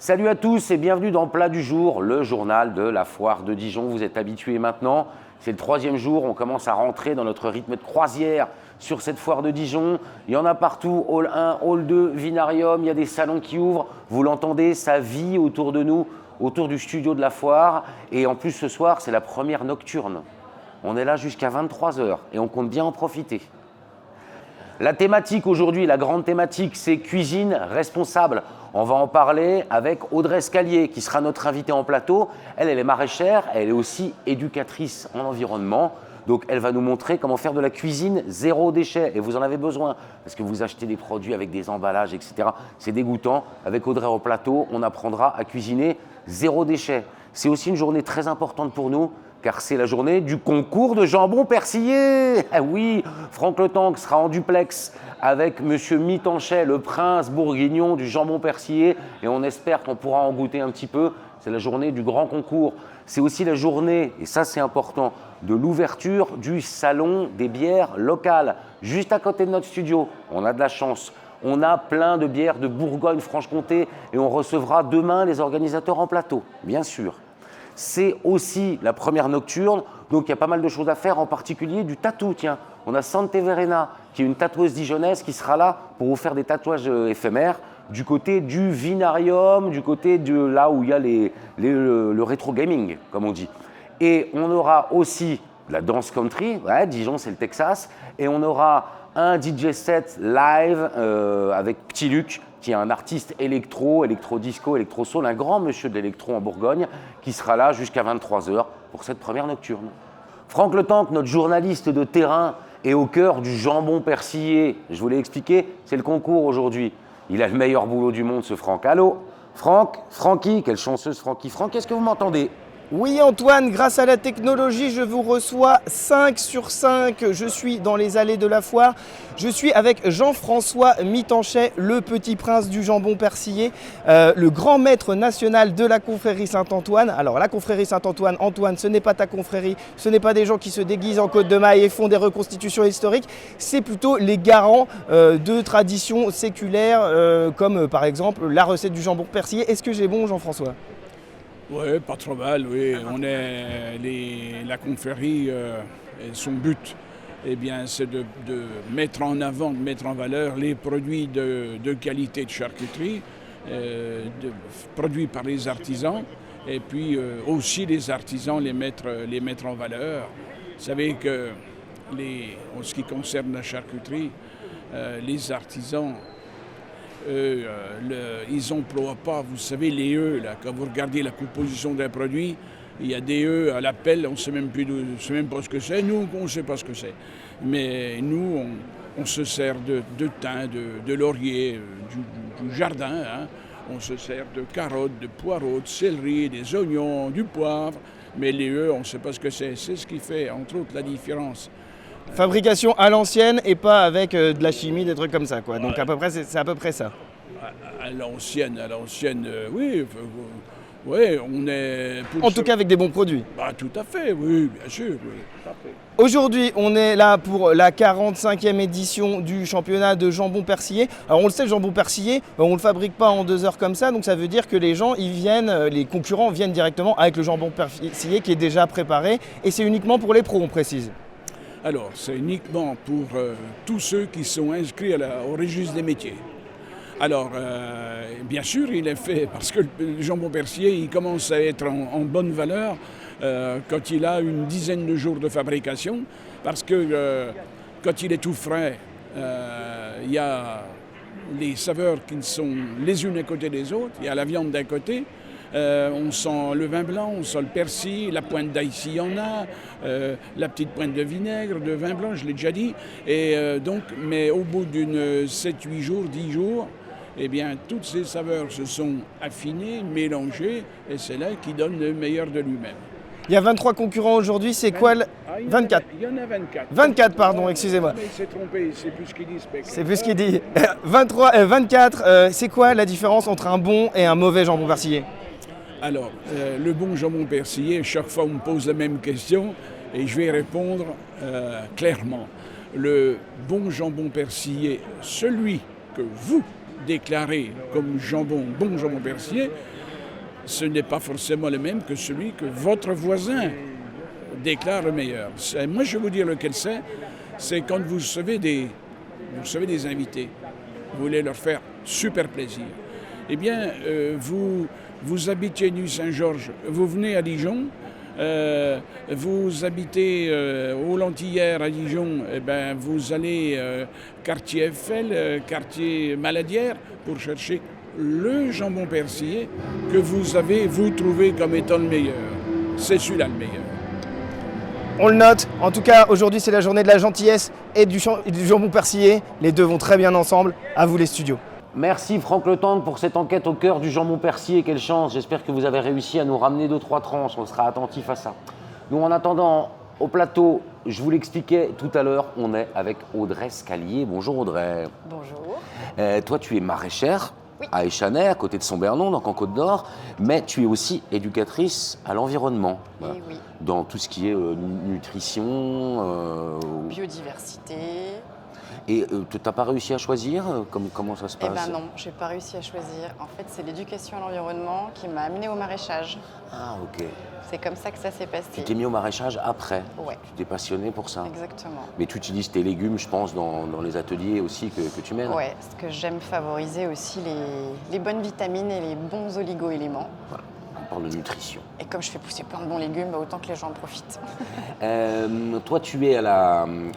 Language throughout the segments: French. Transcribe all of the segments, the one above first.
Salut à tous et bienvenue dans Plat du jour, le journal de la foire de Dijon. Vous êtes habitués maintenant, c'est le 3e jour, on commence à rentrer dans notre rythme de croisière sur cette foire de Dijon. Il y en a partout, hall 1, hall 2, vinarium, il y a des salons qui ouvrent. Vous l'entendez, ça vit autour de nous, autour du studio de la foire. Et en plus ce soir, c'est la première nocturne. On est là jusqu'à 23h et on compte bien en profiter. La thématique aujourd'hui, la grande thématique, c'est cuisine responsable. On va en parler avec Audrey Scalier, qui sera notre invitée en plateau. Elle est maraîchère, elle est aussi éducatrice en environnement. Donc, elle va nous montrer comment faire de la cuisine zéro déchet. Et vous en avez besoin, parce que vous achetez des produits avec des emballages, etc. C'est dégoûtant. Avec Audrey au plateau, on apprendra à cuisiner zéro déchet. C'est aussi une journée très importante pour nous, car c'est la journée du concours de jambon persillé. Ah oui, Franck Le Tank sera en duplex avec Monsieur Mitanchet, le prince bourguignon du jambon persillé. Et on espère qu'on pourra en goûter un petit peu. C'est la journée du grand concours. C'est aussi la journée, et ça c'est important, de l'ouverture du salon des bières locales. Juste à côté de notre studio, on a de la chance. On a plein de bières de Bourgogne-Franche-Comté et on recevra demain les organisateurs en plateau, bien sûr. C'est aussi la première nocturne, donc il y a pas mal de choses à faire, en particulier du tatou. Tiens, on a Sante Verena, qui est une tatoueuse dijonnaise qui sera là pour vous faire des tatouages éphémères du côté du vinarium, du côté de là où il y a le rétro gaming, comme on dit. Et on aura aussi la danse country, ouais, Dijon c'est le Texas, et on aura un DJ set live avec Petit Luc, qui est un artiste électro-disco, électro-soul, un grand monsieur de l'électro en Bourgogne, qui sera là jusqu'à 23h pour cette première nocturne. Franck Le Tank, notre journaliste de terrain, est au cœur du jambon persillé. Je vous l'ai expliqué, c'est le concours aujourd'hui. Il a le meilleur boulot du monde, ce Franck. Allô Franck, Francky, quelle chanceuse Francky. Franck, est-ce que vous m'entendez ? Oui Antoine, grâce à la technologie, je vous reçois 5 sur 5. Je suis dans les allées de la foire. Je suis avec Jean-François Mitanchet, le petit prince du jambon persillé, le grand maître national de la confrérie Saint-Antoine. Alors la confrérie Saint-Antoine, Antoine, ce n'est pas ta confrérie, ce n'est pas des gens qui se déguisent en côte de maille et font des reconstitutions historiques, c'est plutôt les garants de traditions séculaires comme par exemple la recette du jambon persillé. Est-ce que j'ai bon Jean-François ? Oui, pas trop mal, oui. On est la confrérie, son but, eh bien, c'est de mettre en avant, de mettre en valeur les produits de qualité de charcuterie, produits par les artisans, et puis aussi les artisans les mettre en valeur. Vous savez que, en ce qui concerne la charcuterie, les artisans, ils n'emploient pas, vous savez, les œufs, là, quand vous regardez la composition d'un produit, il y a des œufs à la pelle, on ne sait même pas ce que c'est, nous on ne sait pas ce que c'est. Mais nous, on se sert de thym, de laurier, du jardin, hein. On se sert de carottes, de poireaux, de céleri, des oignons, du poivre, mais les œufs, on ne sait pas ce que c'est. C'est ce qui fait, entre autres, la différence. Fabrication à l'ancienne et pas avec de la chimie, des trucs comme ça, quoi. Donc à peu près, c'est à peu près ça. À l'ancienne, oui. Oui, on est... En tout cas avec des bons produits. Bah, tout à fait, oui, bien sûr. Oui. Parfait. Aujourd'hui, on est là pour la 45e édition du championnat de jambon persillé. Alors on le sait, le jambon persillé, on ne le fabrique pas en 2 heures comme ça, donc ça veut dire que les gens, les concurrents viennent directement avec le jambon persillé qui est déjà préparé, et c'est uniquement pour les pros, on précise. Alors, c'est uniquement pour tous ceux qui sont inscrits au registre des métiers. Alors, bien sûr, il est fait parce que le jambon persillé, il commence à être en bonne valeur quand il a une dizaine de jours de fabrication, parce que quand il est tout frais, il y a les saveurs qui sont les unes à côté des autres. Il y a la viande d'un côté, on sent le vin blanc, on sent le persil, la pointe d'ail s'il y en a, la petite pointe de vinaigre, de vin blanc, je l'ai déjà dit. Et donc, mais au bout d'une 7-8 jours, 10 jours, eh bien, toutes ces saveurs se sont affinées, mélangées, et c'est là qui donne le meilleur de lui-même. Il y a 23 concurrents aujourd'hui, c'est quoi 24. Il y en a 24. 24, pardon, excusez-moi. Mais il s'est trompé, c'est plus ce qu'il dit. C'est plus ce qu'il dit. 24, c'est quoi la différence entre un bon et un mauvais jambon persillé ? Alors, le bon jambon persillé, chaque fois on me pose la même question, et je vais répondre clairement. Le bon jambon persillé, celui que vous déclarez comme bon jambon persillé, ce n'est pas forcément le même que celui que votre voisin déclare le meilleur. Moi, je vais vous dire lequel c'est quand vous recevez des invités, vous voulez leur faire super plaisir. Eh bien, vous habitez Nuits Saint-Georges, vous venez à Dijon, vous habitez aux Lentillères à Dijon, eh ben, vous allez quartier Eiffel, quartier Maladière, pour chercher le jambon persillé que vous trouvez comme étant le meilleur. C'est celui-là le meilleur. On le note. En tout cas, aujourd'hui, c'est la journée de la gentillesse et du jambon persillé. Les deux vont très bien ensemble. À vous les studios. Merci Franck Le Tendre pour cette enquête au cœur du jambon persillé. Quelle chance, j'espère que vous avez réussi à nous ramener 2-3 tranches, on sera attentif à ça. Nous en attendant, au plateau, je vous l'expliquais tout à l'heure, on est avec Audrey Scalier. Bonjour Audrey. Bonjour. Toi tu es maraîchère Oui. à Échanay, à côté de Saint-Bernon, donc en Côte d'Or, mais tu es aussi éducatrice à l'environnement. Voilà. Et oui. Dans tout ce qui est nutrition. Biodiversité. Et tu n'as pas réussi à choisir comment ça se Eh passe? ben non, j'ai pas réussi à choisir. En fait, c'est l'éducation à l'environnement qui m'a amenée au maraîchage. Ah ok. C'est comme ça que ça s'est passé. Tu t'es mis au maraîchage après. Ouais. Tu t'es passionné pour ça. Exactement. Mais tu utilises tes légumes, je pense, dans les ateliers aussi que tu mènes. Ouais, parce que j'aime favoriser aussi les bonnes vitamines et les bons oligo-éléments. Voilà. On parle de nutrition. Et comme je fais pousser plein de bons légumes, bah, autant que les gens en profitent. Toi, tu es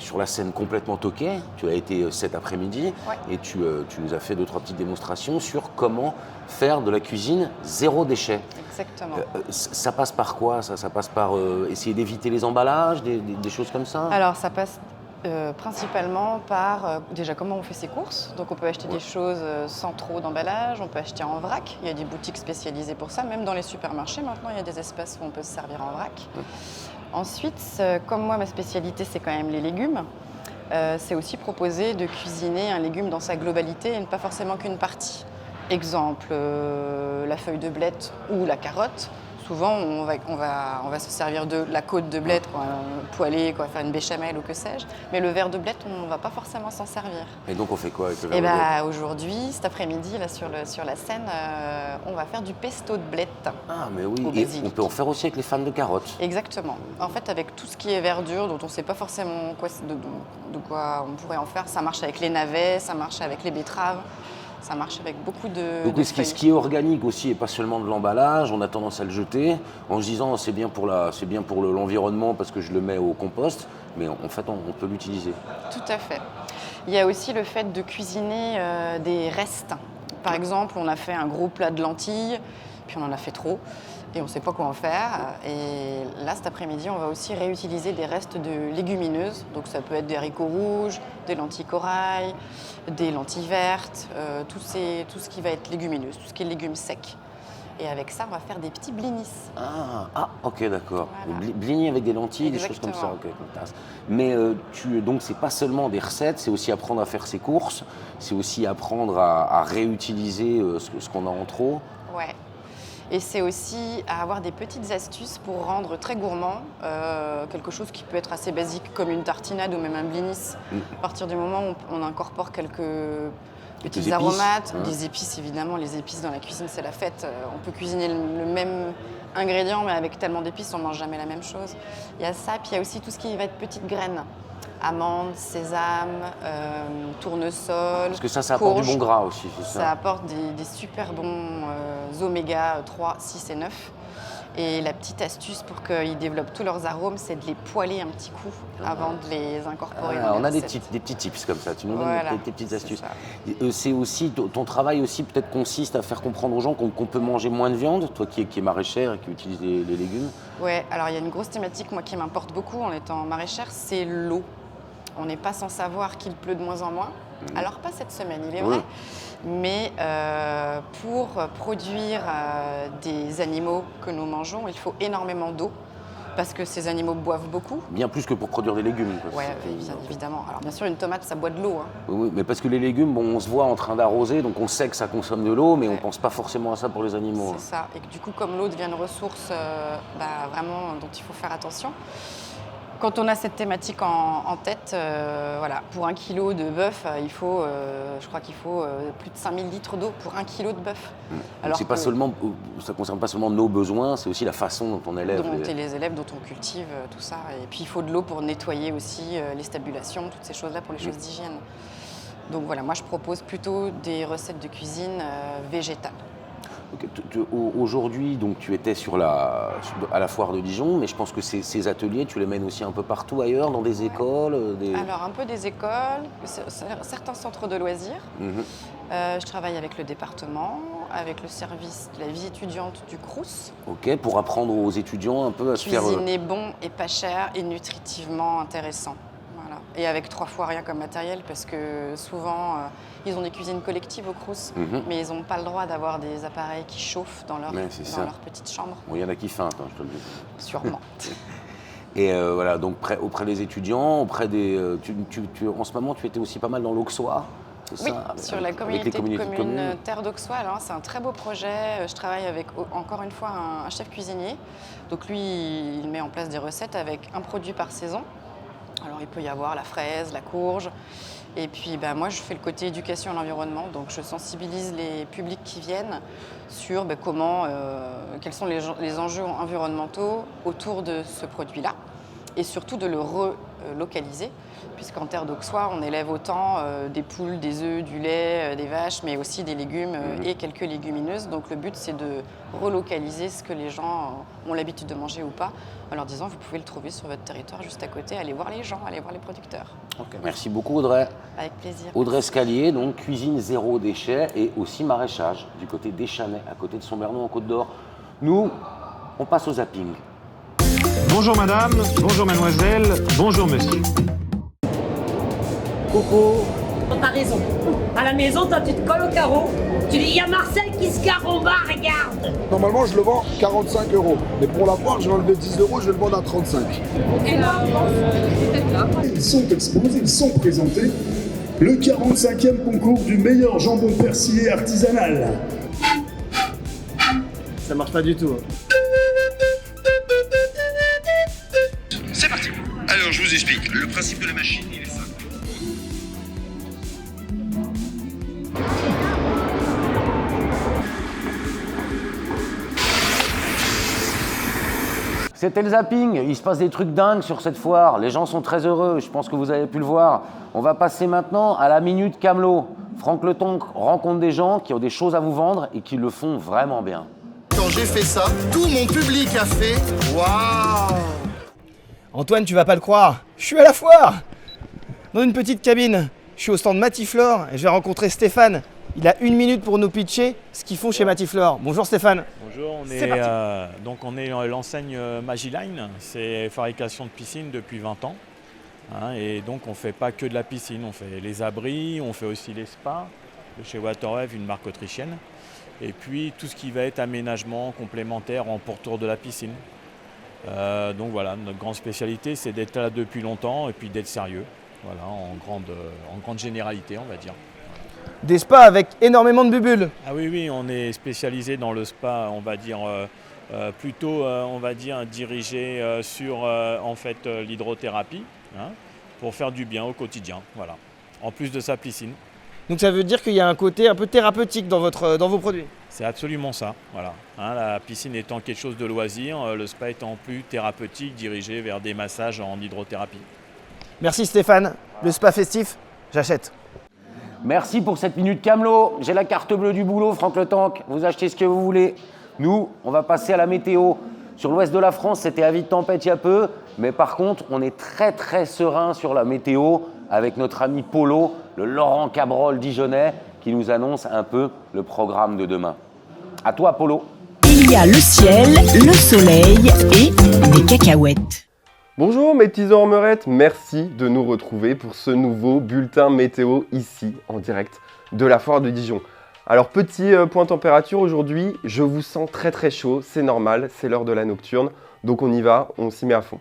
sur la scène complètement toquée. Tu as été cet après-midi Ouais. et tu nous as fait 2-3 petites démonstrations sur comment faire de la cuisine zéro déchet. Exactement. Ça passe par quoi ça passe par essayer d'éviter les emballages, des choses comme ça? Alors, ça passe principalement par déjà comment on fait ses courses. Donc on peut acheter des choses sans trop d'emballage, on peut acheter en vrac. Il y a des boutiques spécialisées pour ça. Même dans les supermarchés, maintenant, il y a des espaces où on peut se servir en vrac. Ensuite, comme moi, ma spécialité, c'est quand même les légumes. C'est aussi proposer de cuisiner un légume dans sa globalité et pas forcément qu'une partie. Exemple, la feuille de blette ou la carotte. Souvent, on va se servir de la côte de blette, poêler, faire une béchamel ou que sais-je. Mais le verre de blette, on ne va pas forcément s'en servir. Et donc, on fait quoi avec le verre Et de blette? aujourd'hui, cet après-midi, là, sur la scène, on va faire du pesto de blette. Ah, mais oui. Au Et basilic. on peut en faire aussi avec les fans de carottes. Exactement. En fait, avec tout ce qui est verdure, dont on ne sait pas forcément de quoi on pourrait en faire, ça marche avec les navets, ça marche avec les betteraves. Ça marche avec beaucoup de. Donc, de ce feuilles. qui est organique aussi et pas seulement de l'emballage, on a tendance à le jeter en se disant c'est bien pour l'environnement parce que je le mets au compost, mais en fait on peut l'utiliser. Tout à fait. Il y a aussi le fait de cuisiner des restes. Par exemple, on a fait un gros plat de lentilles, puis on en a fait trop et on ne sait pas quoi en faire. Et là, cet après-midi, on va aussi réutiliser des restes de légumineuses. Donc ça peut être des haricots rouges, des lentilles corail, des lentilles vertes, tout ce qui va être légumineuse, tout ce qui est légumes secs. Et avec ça, on va faire des petits blinis. Ah, ok, d'accord. Voilà. Blinis avec des lentilles, des choses comme ça. Exactement. Ok. Mais donc c'est pas seulement des recettes, c'est aussi apprendre à faire ses courses, c'est aussi apprendre à réutiliser ce qu'on a en trop. Ouais. Et c'est aussi à avoir des petites astuces pour rendre très gourmand quelque chose qui peut être assez basique comme une tartinade ou même un blinis. À partir du moment où on incorpore quelques petits épices, aromates, hein. des épices évidemment, les épices dans la cuisine c'est la fête. On peut cuisiner le même ingrédient mais avec tellement d'épices on ne mange jamais la même chose. Il y a ça, puis il y a aussi tout ce qui va être petites graines. Amandes, sésame, tournesol, Parce que ça apporte courge. du bon gras aussi, c'est ça. Ça apporte des super bons oméga 3, 6 et 9. Et la petite astuce pour qu'ils développent tous leurs arômes, c'est de les poêler un petit coup avant de les incorporer dans les On a des recettes. petits tips comme ça, tu nous donnes Voilà, tes petites c'est astuces. ça. C'est aussi, ton travail aussi peut-être consiste à faire comprendre aux gens qu'on peut manger moins de viande, toi qui es maraîchère et qui utilise les légumes. Ouais, alors il y a une grosse thématique moi qui m'importe beaucoup en étant maraîchère, c'est l'eau. On n'est pas sans savoir qu'il pleut de moins en moins. Alors pas cette semaine, il est Oui. vrai. Mais pour produire des animaux que nous mangeons, il faut énormément d'eau. Parce que ces animaux boivent beaucoup. Bien plus que pour produire des légumes. Quoi. Ouais, bien évidemment. Alors bien sûr, une tomate, ça boit de l'eau. Hein. Oui, mais parce que les légumes, bon, on se voit en train d'arroser, donc on sait que ça consomme de l'eau, mais on Ouais. ne pense pas forcément à ça pour les animaux. C'est ça. Et que du coup, comme l'eau devient une ressource vraiment dont il faut faire attention, Quand on a cette thématique en tête, voilà, pour 1 kilo de bœuf, je crois qu'il faut plus de 5000 litres d'eau pour 1 kilo de bœuf. Alors ça ne concerne pas seulement nos besoins, c'est aussi la façon dont on élève. Les élèves, dont on cultive, tout ça. Et puis il faut de l'eau pour nettoyer aussi les stabulations, toutes ces choses-là pour les choses d'hygiène. Donc voilà, moi je propose plutôt des recettes de cuisine végétales. Aujourd'hui, donc tu étais à la foire de Dijon, mais je pense que ces ateliers, tu les mènes aussi un peu partout ailleurs, dans des écoles Alors un peu des écoles, certains centres de loisirs. Je travaille avec le département, avec le service de la vie étudiante du Crous. Ok, pour apprendre aux étudiants un peu à se faire... Cuisiner bon et pas cher et nutritivement intéressant. Voilà. Et avec 3 fois rien comme matériel, parce que souvent, ils ont des cuisines collectives au Crous, mais ils n'ont pas le droit d'avoir des appareils qui chauffent dans leur petite chambre. Bon, il y en a qui feintent, je te le dis. Sûrement. Et voilà, donc auprès des étudiants, en ce moment, tu étais aussi pas mal dans l'Auxois, c'est oui, ça, sur la communauté de communes Terre d'Auxois. C'est un très beau projet. Je travaille avec, encore une fois, un chef cuisinier. Donc lui, il met en place des recettes avec un produit par saison. Alors il peut y avoir la fraise, la courge. Et puis moi, je fais le côté éducation à l'environnement. Donc je sensibilise les publics qui viennent sur quels sont les enjeux environnementaux autour de ce produit-là. Et surtout de le relocaliser, puisqu'en Terre d'Auxois, on élève autant des poules, des œufs, du lait, des vaches, mais aussi des légumes et quelques légumineuses. Donc le but, c'est de relocaliser ce que les gens ont l'habitude de manger ou pas, en leur disant, vous pouvez le trouver sur votre territoire juste à côté, allez voir les gens, allez voir les producteurs. Okay. Merci beaucoup Audrey. Avec plaisir. Audrey Scalier, donc cuisine zéro déchet et aussi maraîchage du côté d'Échanay, à côté de Sombernon en Côte d'Or. Nous, on passe au zapping. Bonjour madame, bonjour mademoiselle, bonjour monsieur. Coco. T'as raison. À la maison, toi tu te colles au carreau. Tu dis, il y a Marcel qui se carre en bas, regarde. Normalement, je le vends 45 €. Mais pour la foire, je vais enlever 10 €, je vais le vendre à 35. Et là, peut-être là. Ils sont exposés, ils sont présentés. Le 45e concours du meilleur jambon persillé artisanal. Ça marche pas du tout. C'est parti. Alors, je vous explique. Le principe de la machine, il est simple. C'était le zapping, il se passe des trucs dingues sur cette foire, les gens sont très heureux, je pense que vous avez pu le voir. On va passer maintenant à la Minute Camelot. Franck Le Tonc rencontre des gens qui ont des choses à vous vendre et qui le font vraiment bien. Quand j'ai fait ça, tout mon public a fait « Waouh !» Antoine, tu vas pas le croire, je suis à la foire. Dans une petite cabine, je suis au stand Matiflore et je vais rencontrer Stéphane. Il a 1 minute pour nous pitcher ce qu'ils font chez Matiflore. Bonjour Stéphane. Bonjour, on est l'enseigne Magiline, c'est fabrication de piscine depuis 20 ans. Et donc on ne fait pas que de la piscine, on fait les abris, on fait aussi les spas, de chez Waterwave, une marque autrichienne. Et puis tout ce qui va être aménagement complémentaire en pourtour de la piscine. Donc voilà, notre grande spécialité c'est d'être là depuis longtemps et puis d'être sérieux. Voilà, en grande généralité on va dire. Des spas avec énormément de bubules. Ah oui, on est spécialisé dans le spa, on va dire plutôt dirigé sur l'hydrothérapie, pour faire du bien au quotidien, voilà. En plus de sa piscine. Donc ça veut dire qu'il y a un côté un peu thérapeutique dans vos produits. C'est absolument ça, voilà. La piscine étant quelque chose de loisir, le spa étant plus thérapeutique, dirigé vers des massages en hydrothérapie. Merci Stéphane, le spa festif, j'achète. Merci pour cette Minute Camelot. J'ai la carte bleue du boulot, Franck Le Tonc. Vous achetez ce que vous voulez. Nous, on va passer à la météo. Sur l'ouest de la France, c'était avis de tempête il y a peu. Mais par contre, on est très très serein sur la météo avec notre ami Polo, le Laurent Cabrol dijonnais, qui nous annonce un peu le programme de demain. À toi, Polo. Il y a le ciel, le soleil et des cacahuètes. Bonjour mes petits ormerettes, merci de nous retrouver pour ce nouveau bulletin météo ici en direct de la foire de Dijon. Alors petit point température aujourd'hui, je vous sens très très chaud, c'est normal, c'est l'heure de la nocturne, donc on y va, on s'y met à fond.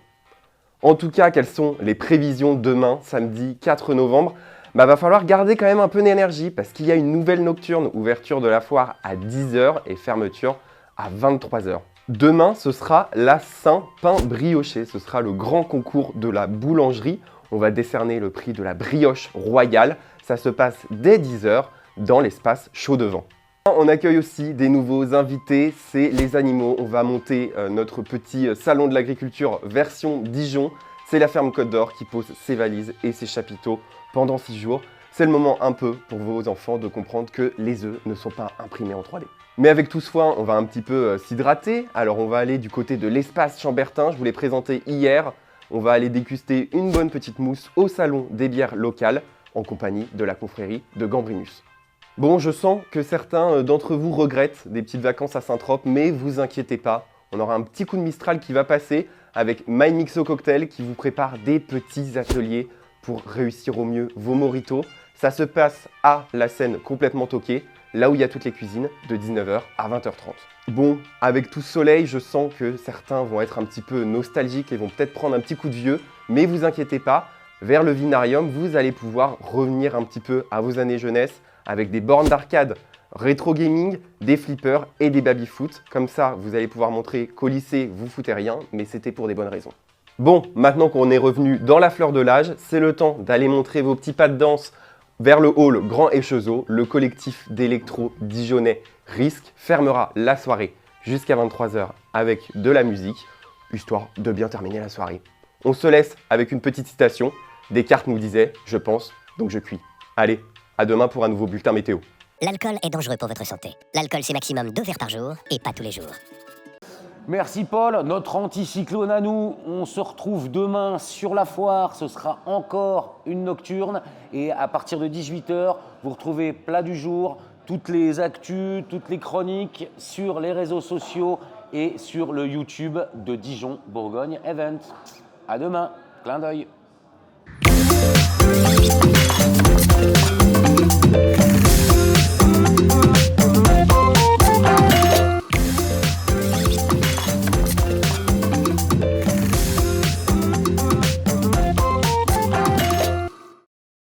En tout cas, quelles sont les prévisions demain, samedi 4 novembre ? Va falloir garder quand même un peu d'énergie parce qu'il y a une nouvelle nocturne, ouverture de la foire à 10 h et fermeture à 23 h. Demain, ce sera la Saint-Pain brioché. Ce sera le grand concours de la boulangerie. On va décerner le prix de la brioche royale. Ça se passe dès 10 h dans l'espace Chaud de Vent. On accueille aussi des nouveaux invités, c'est les animaux. On va monter notre petit salon de l'agriculture version Dijon. C'est la ferme Côte d'Or qui pose ses valises et ses chapiteaux pendant 6 jours. C'est le moment un peu pour vos enfants de comprendre que les œufs ne sont pas imprimés en 3D. Mais avec tout ce foin, on va un petit peu s'hydrater. Alors on va aller du côté de l'espace Chambertin, je vous l'ai présenté hier. On va aller déguster une bonne petite mousse au salon des bières locales en compagnie de la confrérie de Gambrinus. Bon, je sens que certains d'entre vous regrettent des petites vacances à Saint-Trope, mais vous inquiétez pas, on aura un petit coup de Mistral qui va passer avec My Mixo Cocktail qui vous prépare des petits ateliers pour réussir au mieux vos mojitos. Ça se passe à la Seine complètement toquée, là où il y a toutes les cuisines, de 19 h à 20 h 30. Bon, avec tout ce soleil, je sens que certains vont être un petit peu nostalgiques et vont peut-être prendre un petit coup de vieux, mais vous inquiétez pas, vers le Vinarium, vous allez pouvoir revenir un petit peu à vos années jeunesse avec des bornes d'arcade, rétro gaming, des flippers et des baby-foot. Comme ça, vous allez pouvoir montrer qu'au lycée, vous foutez rien, mais c'était pour des bonnes raisons. Bon, maintenant qu'on est revenu dans la fleur de l'âge, c'est le temps d'aller montrer vos petits pas de danse vers le hall Grand Échezeau. Le collectif d'électro dijonnais Risque fermera la soirée jusqu'à 23 h avec de la musique, histoire de bien terminer la soirée. On se laisse avec une petite citation. Descartes nous disait « Je pense, donc je cuis ». Allez, à demain pour un nouveau bulletin météo. L'alcool est dangereux pour votre santé. L'alcool, c'est maximum 2 verres par jour et pas tous les jours. Merci Paul, notre anticyclone à nous. On se retrouve demain sur la foire. Ce sera encore une nocturne. Et à partir de 18 h, vous retrouvez Plat du jour, toutes les actus, toutes les chroniques sur les réseaux sociaux et sur le YouTube de Dijon Bourgogne Event. À demain, clin d'œil.